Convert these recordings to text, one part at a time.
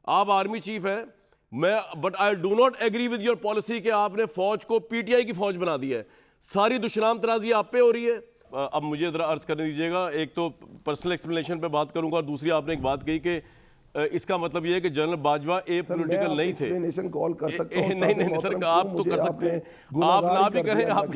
आप army chief हैं, but I do not agree with your policy कि आपने फौज को पीटीआई की फौज बना दी है। सारी दुश्मनाम तराजी आप पे हो रही है। अब मुझे जरा अर्ज करने दीजिएगा, एक तो पर्सनल एक्सप्लेनेशन पे बात करूंगा और दूसरी आपने एक बात कही कि इसका मतलब ये है कि जनरल बाजवा ए पॉलिटिकल नहीं थे। कॉल कर सकता हूं, नहीं सर, आप तो कर सकते हैं, आप ना भी करें आप।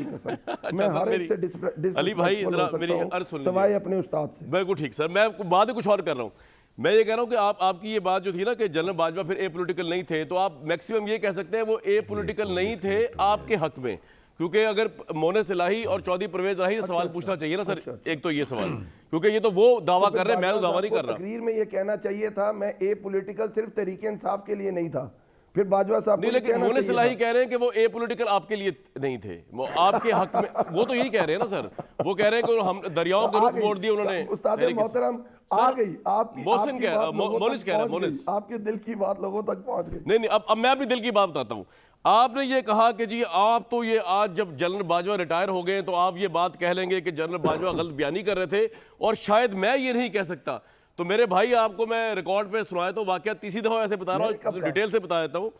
मैं हर एक से अली भाई जरा मेरी अर्ज सुन लीजिए, सवाए अपने उस्ताद से। बिल्कुल ठीक सर, मैं बात कुछ और कर रहा हूँ। मैं ये कह रहा हूँ कि आपकी ये बात जो थी ना कि जनरल बाजवा फिर ए पॉलिटिकल नहीं थे, तो आप मैक्सिमम ये कह सकते हैं वो ए पॉलिटिकल नहीं थे आपके हक में, क्योंकि अगर मोनेस इलाही और चौधरी परवेज इलाही से सवाल पूछना चाहिए ना सर। एक तो ये सवाल, क्योंकि ये तो वो दावा कर रहे हैं, मैं तो दावा नहीं कर रहा। तकरीर में ये कहना चाहिए था मैं ए पॉलिटिकल सिर्फ तरीके इंसाफ के लिए नहीं था, फिर बाजवा साहब नहीं, लेकिन मोनेस इलाही कह रहे हैं कि वो ए पॉलिटिकल आपके लिए नहीं थे, वो आपके हक में, वो तो यही कह रहे हैं ना सर। वो कह रहे हैं कि हम दरियाओं के रुख मोड़ दिए उन्होंने। उस्ताद मोहतरम आ गई आपकी, मोहसिन कह रहा, मोनिस कह रहा, मोनिस आपके दिल की बात लोगों तक पहुंच गई। नहीं, अब मैं अपनी दिल की बात बताता हूँ। आपने ये कहा कि जी आप तो ये आज जब जनरल बाजवा रिटायर हो गए तो आप ये बात कह लेंगे कि जनरल बाजवा गलत बयानी कर रहे थे, और शायद मैं ये नहीं कह सकता। तो मेरे भाई आपको मैं रिकॉर्ड पे सुनाया तो वाकया तीसरी दफा ऐसे बता रहा हूँ, डिटेल से बता देता हूँ।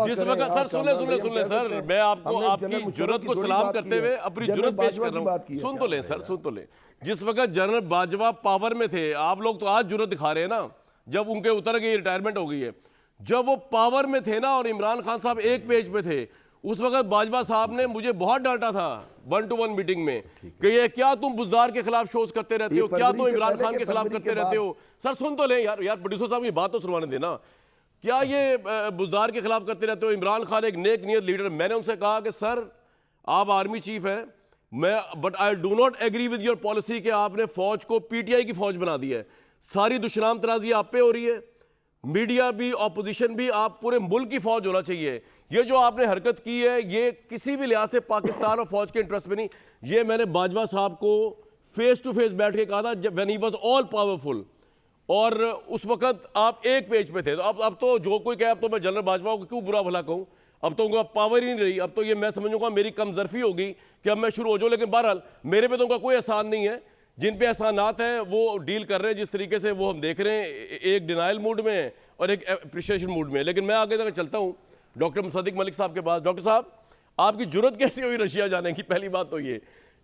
जिस वक्त सर सुन ले सर, मैं आपको आपकी जुर्रत को सलाम करते हुए अपनी जुर्रत पेश कर रहा हूँ। सुन तो ले सर, सुन तो ले। जिस वक्त जनरल बाजवा पावर में थे, आप लोग तो आज जुर्रत दिखा रहे हैं ना, जब उनके उतर गई, रिटायरमेंट हो गई है। जब वो पावर में थे ना और इमरान खान साहब एक पेज पे थे, उस वक्त बाजवा साहब ने मुझे बहुत डांटा था 1-to-1 मीटिंग में कि ये क्या तुम बुज़दार के खिलाफ शोज करते रहते हो, क्या तुम इमरान खान के खिलाफ करते रहते हो। सर सुन तो ले यार प्रोड्यूसर साहब की बात तो सुनवाने देना। क्या ये बुज़दार के खिलाफ करते रहते हो? इमरान खान एक नेक नियत लीडर। मैंने उनसे कहा कि सर आप आर्मी चीफ हैं, but I do not agree with your policy कि आपने फौज को पीटीआई की फौज बना दी है। सारी दुश्मनाम तराजी आप पे हो रही है, मीडिया भी, ऑपोजिशन भी, आप पूरे मुल्क की फौज होना चाहिए। ये जो आपने हरकत की है ये किसी भी लिहाज से पाकिस्तान और फौज के इंटरेस्ट में नहीं। ये मैंने बाजवा साहब को फेस टू फेस बैठ के कहा था जब when he was all powerful, और उस वक्त आप एक पेज पे थे। तो अब तो जो कोई कहे अब तो मैं जनरल बाजवा को क्यों बुरा भला कहूँ, अब तो उनका पावर ही नहीं रही। अब तो ये मैं समझूंगा मेरी कमजरफी होगी कि अब मैं शुरू हो जाऊँ, लेकिन बहरहाल मेरे पे तो उनका कोई एहसान नहीं है। जिन पे एहसानात हैं वो डील कर रहे हैं जिस तरीके से, वो हम देख रहे हैं, एक डिनाइल मूड में है और एक अप्रिशिएशन मूड में है। लेकिन मैं आगे तक चलता हूँ डॉक्टर मुसद्दिक मलिक साहब के पास। डॉक्टर साहब, आपकी जुर्रत कैसी हुई रशिया जाने की? पहली बात तो ये,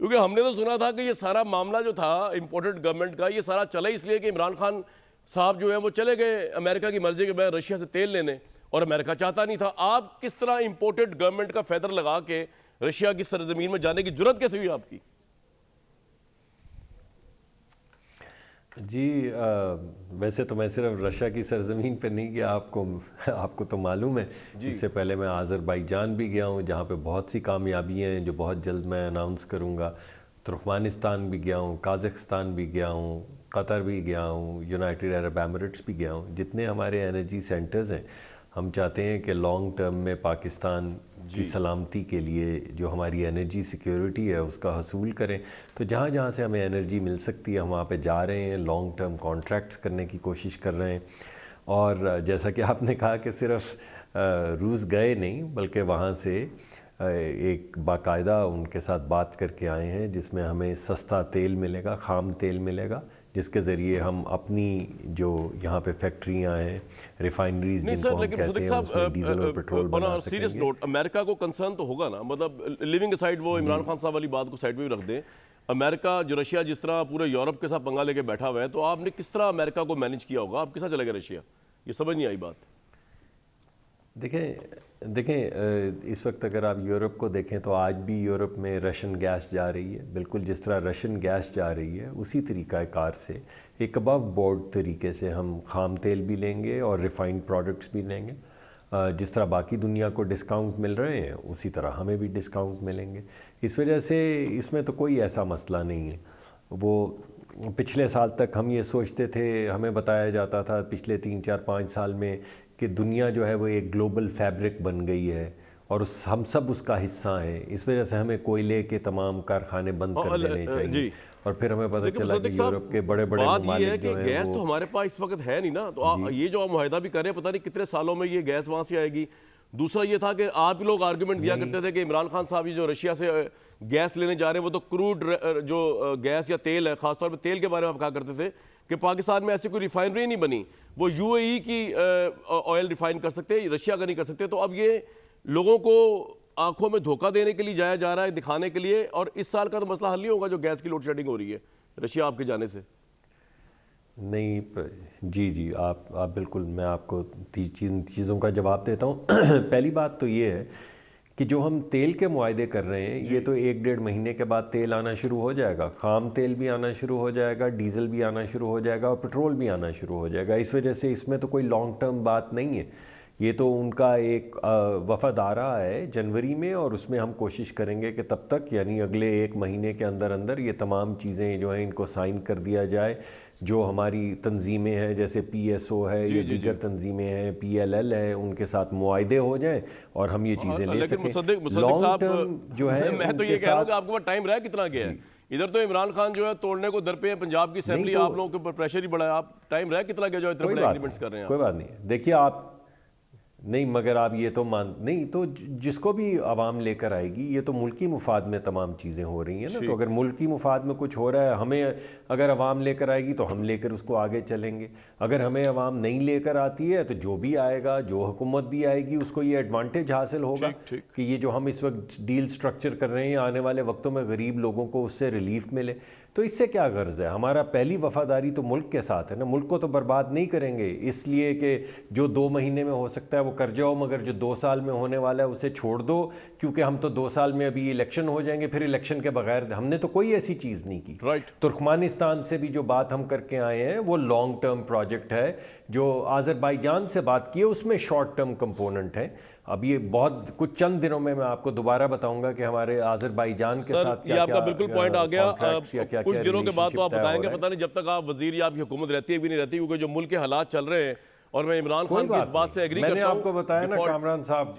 क्योंकि हमने तो सुना था कि ये सारा मामला जो था इंपोर्टेड गवर्नमेंट का, ये सारा चला इसलिए कि इमरान खान साहब जो है वो चले गए अमेरिका की मर्जी के बगैर रशिया से तेल लेने, और अमेरिका चाहता नहीं था। आप किस तरह इंपोर्टेड गवर्नमेंट का फेदर लगा के रशिया की सरजमीन में जाने की जुर्रत कैसे हुई आपकी? जी वैसे तो मैं सिर्फ रशिया की सरजमीन पे नहीं गया, आपको तो मालूम है। इससे पहले मैं आज़रबाईजान भी गया हूँ, जहाँ पे बहुत सी कामयाबियाँ हैं जो बहुत जल्द मैं अनाउंस करूँगा। तुर्कमानिस्तान भी गया हूँ, काज़ाख्स्तान भी गया हूँ, कतर भी गया हूँ, यूनाइटेड अरब एमिरेट्स भी गया हूँ। जितने हमारे एनर्जी सेंटर्स हैं, हम चाहते हैं कि लॉन्ग टर्म में पाकिस्तान की सलामती के लिए जो हमारी एनर्जी सिक्योरिटी है उसका हसूल करें। तो जहाँ जहाँ से हमें एनर्जी मिल सकती है हम वहाँ पे जा रहे हैं, लॉन्ग टर्म कॉन्ट्रैक्ट्स करने की कोशिश कर रहे हैं। और जैसा कि आपने कहा कि सिर्फ रूस गए नहीं, बल्कि वहाँ से एक बाकायदा उनके साथ बात करके आए हैं जिसमें हमें सस्ता तेल मिलेगा, खाम तेल मिलेगा, जिसके ज़रिए हम अपनी जो यहाँ पे फैक्ट्रियाँ हैं, रिफाइनरीज जिनको हम कहते हैं, उसमें डीजल और पेट्रोल बना सकेंगे। सीरियस नोट, अमेरिका को कंसर्न तो होगा ना, मतलब लिविंग असाइड वो इमरान खान साहब वाली बात को साइड पे भी रख दें, अमेरिका जो रशिया जिस तरह पूरे यूरोप के साथ पंगा लेके बैठा हुआ है, तो आपने किस तरह अमेरिका को मैनेज किया होगा? आप किस तरह चले गए रशिया? ये समझ नहीं आई बात। देखें इस वक्त अगर आप यूरोप को देखें तो आज भी यूरोप में रशियन गैस जा रही है। बिल्कुल जिस तरह रशियन गैस जा रही है उसी तरीक़ाकार से एक अबव बोर्ड तरीके से हम खाम तेल भी लेंगे और रिफ़ाइंड प्रोडक्ट्स भी लेंगे। जिस तरह बाकी दुनिया को डिस्काउंट मिल रहे हैं उसी तरह हमें भी डिस्काउंट मिलेंगे। इस वजह से इसमें तो कोई ऐसा मसला नहीं है। वो पिछले साल तक हम ये सोचते थे, हमें बताया जाता था पिछले 3-4-5 साल में कि दुनिया जो है वो एक ग्लोबल फैब्रिक बन गई है और हम सब उसका हिस्सा हैं। इस वजह से हमें कोयले के तमाम कारखाने बंद कर देने चाहिए। और फिर हमें पता चला कि यूरोप के बड़े बड़े ममालिक जो हैं, गैस तो हमारे पास इस वक्त है नहीं ना, तो ये जो आप मुआहदा भी कर रहे हैं पता नहीं कितने सालों में ये गैस वहाँ से आएगी। दूसरा ये था कि आप लोग आर्गूमेंट दिया करते थे कि इमरान खान साहब ये जो रशिया से गैस लेने जा रहे हैं वो तो क्रूड जो गैस या तेल है, खासतौर पर तेल के बारे में आप कहा करते थे कि पाकिस्तान में ऐसी कोई रिफाइनरी नहीं बनी, वो यूएई की ऑयल रिफाइन कर सकते हैं, रशिया का नहीं कर सकते। तो अब ये लोगों को आंखों में धोखा देने के लिए जाया जा रहा है, दिखाने के लिए। और इस साल का तो मसला हल नहीं होगा जो गैस की लोड शेडिंग हो रही है रशिया आपके जाने से। नहीं जी आप बिल्कुल, मैं आपको चीज़ों का जवाब देता हूँ। पहली बात तो ये है कि जो हम तेल के मुआहदे कर रहे हैं, ये तो 1-1.5 महीने के बाद तेल आना शुरू हो जाएगा, खाम तेल भी आना शुरू हो जाएगा, डीजल भी आना शुरू हो जाएगा और पेट्रोल भी आना शुरू हो जाएगा। इस वजह से इसमें तो कोई लॉन्ग टर्म बात नहीं है, ये तो उनका एक वफ़द आ रहा है जनवरी में, और उसमें हम कोशिश करेंगे कि तब तक, यानी अगले 1 महीने के अंदर अंदर ये तमाम चीज़ें जो हैं इनको साइन कर दिया जाए। जो हमारी तंजीमें हैं जैसे PSO है, ये दीगर तंजीमें हैं, PLL है, उनके साथ मुआहदे हो जाए और हम ये चीज़ें ले सकें। मुसद्दिक लॉन्ग टर्म जो है मैं तो ये कह रहा हूँ कि आपके पास टाइम रहा कितना गया है। इधर तो इमरान खान जो है तोड़ने को दर पे है, पंजाब की असेंबली आप लोगों के ऊपर प्रेशर ही बढ़ा है। आप टाइम रहा कितना गया जो इतने बड़े एग्रीमेंट्स कर रहे हैं? कोई बात नहीं, देखिए आप नहीं, मगर आप ये तो नहीं, तो जिसको भी आवाम लेकर आएगी, ये तो मुल्की मुफाद में तमाम चीज़ें हो रही हैं ना। तो अगर मुल्की मुफाद में कुछ हो रहा है, हमें अगर आवाम लेकर आएगी तो हम लेकर उसको आगे चलेंगे। अगर हमें आवाम नहीं लेकर आती है तो जो भी आएगा, जो हुकूमत भी आएगी, उसको ये एडवांटेज हासिल होगा कि ये जो हम इस वक्त डील स्ट्रक्चर कर रहे हैं, आने वाले वक्तों में गरीब लोगों को उससे रिलीफ मिले। तो इससे क्या गर्ज है? हमारा पहली वफादारी तो मुल्क के साथ है ना। मुल्क को तो बर्बाद नहीं करेंगे इसलिए कि जो 2 महीने में हो सकता है वो कर जाओ, मगर जो 2 साल में होने वाला है उसे छोड़ दो, क्योंकि हम तो 2 साल में अभी इलेक्शन हो जाएंगे, फिर इलेक्शन के बगैर हमने तो कोई ऐसी चीज़ नहीं की। तुर्कमानिस्तान से भी जो बात हम करके आए हैं वो लॉन्ग टर्म प्रोजेक्ट है। जो आज़रबाईजान से बात की है उसमें शॉर्ट टर्म कंपोनेंट है। अब ये बहुत कुछ चंद दिनों में मैं आपको दोबारा बताऊंगा कि हमारे आज़रबाईजान के साथ क्या, आपका बिल्कुल पॉइंट आ गया। कुछ दिनों के बाद तो आप बताएंगे, पता नहीं जब तक आप वजीर या आपकी हुकूमत रहती है भी नहीं रहती, क्योंकि जो मुल्क के हालात चल रहे हैं। और मैं इमरान खान की इस बात से एग्री करता हूं। मैंने आपको बताया ना कामरान साहब।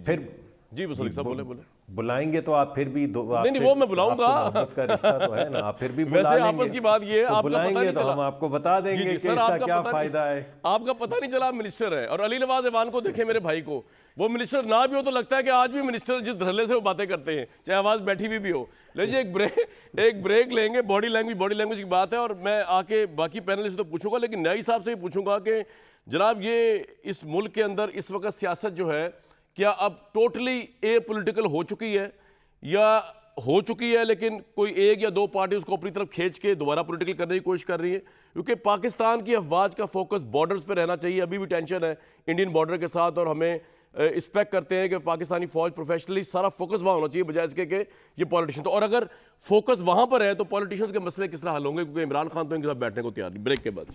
फिर जी मुसद्दिक साहब बोले बुलाएंगे तो आप फिर भी नहीं वो मैं बुलाऊंगा, का रिश्ता तो है ना, आप फिर भी वैसे आपस की बात ये तो आपका पता नहीं चला, हम आपको बता देंगे कि इसका क्या फायदा है। आपका पता नहीं चला आप मिनिस्टर है। और अली नवाज ऐवान को देखे मेरे भाई को, वो मिनिस्टर ना भी हो तो लगता है कि आज भी मिनिस्टर जिस धरले से वो बातें करते हैं, चाहे आवाज बैठी हुई भी हो। लीजिए एक ब्रेक लेंगे। बॉडी लैंग्वेज की बात है और मैं आके बाकी पैनल से तो पूछूंगा, लेकिन न्यायी साहब से भी पूछूंगा कि जनाब ये इस मुल्क के अंदर इस वक्त सियासत जो है क्या अब टोटली ए पॉलिटिकल हो चुकी है, या हो चुकी है लेकिन कोई 1 या 2 पार्टी उसको अपनी तरफ खींच के दोबारा पॉलिटिकल करने की कोशिश कर रही है? क्योंकि पाकिस्तान की अफवाज का फोकस बॉर्डर्स पे रहना चाहिए। अभी भी टेंशन है इंडियन बॉर्डर के साथ, और हमें एक्सपेक्ट करते हैं कि पाकिस्तानी फौज प्रोफेशनली सारा फोकस वहाँ होना चाहिए बजाय इसके कि ये पॉलिटिशियन। तो और अगर फोकस वहाँ पर है तो पॉलिटिशियंस के मसले किस तरह हल होंगे? क्योंकि इमरान खान तो इनके साथ बैठने को तैयार नहीं। ब्रेक के बाद